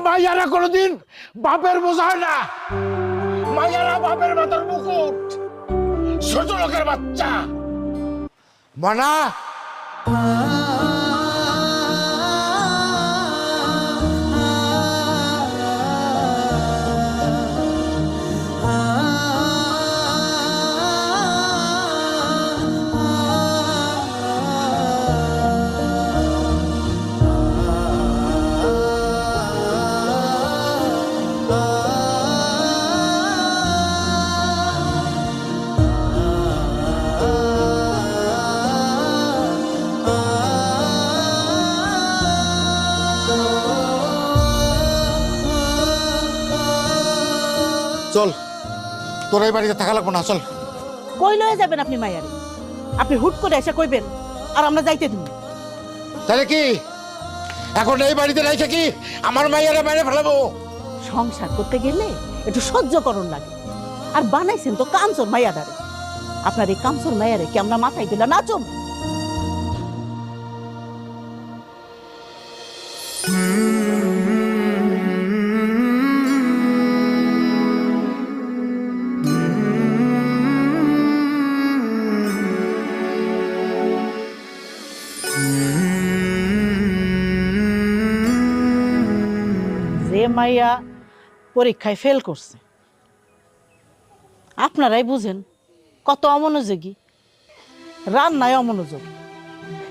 মাইয়ারা কোনোদিন বাপের বোঝা হয় না। মাইয়ারা বাপের মাথার মুকুট, ছোট লোকের বাচ্চা। মানা চল, তোর এই বাড়িতে থাকা লাগবো না, চল। কই লয়ে যাবেন আপনি মাইয়ারে? আপনি হুট করে এসে কইবেন আর আমরা যাইতে দিব? তাহলে কি এখন এই বাড়িতে রেখে কি আমার মাইয়ারে বাইরে ফেলাবো? সংসার করতে গেলে একটু সহ্য করণ লাগে। আর বানাইছেন তো কাঞ্চন মাইয়াদারে। আপনার এই কাঞ্চন মাইয়ারে কি আমরা মাথায় দিলা নাচম? যে মাইয়া পরীক্ষায় ফেল করছে, আপনারাই বুঝেন কত অমনোযোগী। রান্নায় অমনোযোগী,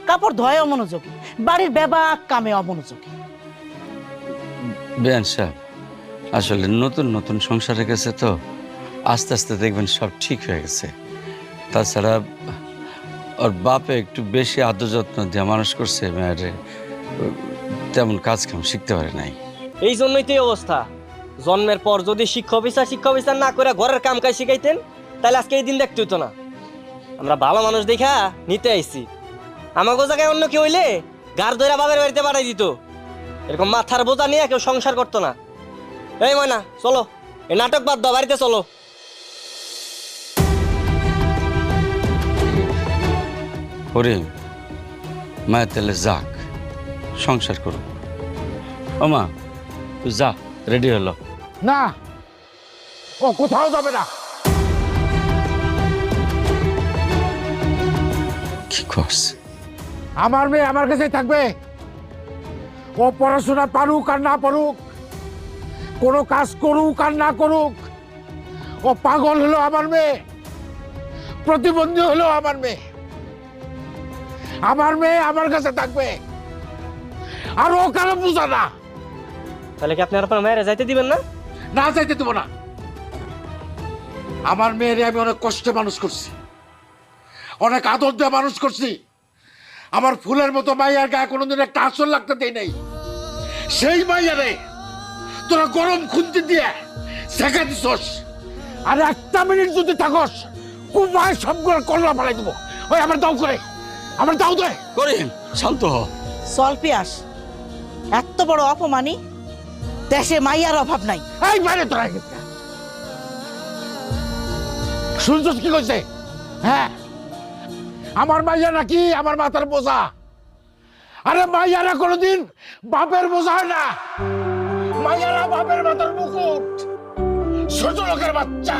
কাপড় ধোয় অমনোযোগী, বাড়ির বেবাক কামে অমনোযোগী। বেয়ান সাহেব, আসলে নতুন নতুন সংসারে গেছে তো, আস্তে আস্তে দেখবেন সব ঠিক হয়ে গেছে। তাছাড়া ওর বাপে একটু বেশি আদর যত্ন দিয়ে মানুষ করছে, মেয়েরে তেমন কাজ কাম শিখতে পারে নাই। এই জন্যই তো এই অবস্থা। জন্মের পর যদি শিক্ষা বিচার না করে ঘরের কাম কাজ শিখাইতেন, তাহলে আজকে এই দিন দেখতে হতো না। আমরা ভালো মানুষ দেখা নিতে আইছি। আমাকে জায়গায় অন্য কেউ হইলে গার ধরে বাবার বাড়িতে পাঠাই দিত। এরকম মাথার বোঝা নিয়ে কেউ সংসার করতো না। এই ময়না, চলো, এই নাটক বাদ দাও, বাড়িতে চলো। করিম, মায়ের তাহলে যাক, সংসার করুক। ও মা, তুই যা, রেডি হলো। না, ও কোথাও যাবে না। কি করছে? আমার মেয়ে আমার কাছেই থাকবে। ও পড়াশোনা পারুক আর না পারুক, কোনো কাজ করুক আর না করুক, ও পাগল হলো আমার মেয়ে, প্রতিবন্ধী হলো আমার মেয়ে। আমার মেয়ে আমার কাছে থাকবে, আর ও কারো বুঝা না। তাহলে কি আপনি আপনার মায়েরা যাইতে দিবেন না? না, যাইতে দেবো না। আমার মেয়েরে আমি অনেক কষ্টে মানুষ করছি, অনেক আদর দিয়ে মানুষ করছি। আমার ফুলের মতো মাইয়ার গায়ে কোনোদিন একটা আসর লাগতে দেই নাই। সেই মাইয়ারে তোরা গরম খুন্তি দিয়ে শেখা দিছস। আর একটা মিনিট যদি থাকস, কুমায় সবগুলো কল্লা ফেলাই দেবো। ওই আমার দাও করে, আমার দাও দে। করিম, শান্ত হ। চল পিয়াস, এত বড় অপমানি দেশে মাইয়ার অভাব নাই। এই বাইরে তোরা শুনছস কি কইছে? হ্যাঁ, আমার মাইয়া নাকি আমার মাথার বোঝা। আরে মাইয়ারা কোনোদিন বাপের বোঝা হয় না। মাইয়ারা বাপের মাথার মুকুট, ছোট লোকের বাচ্চা।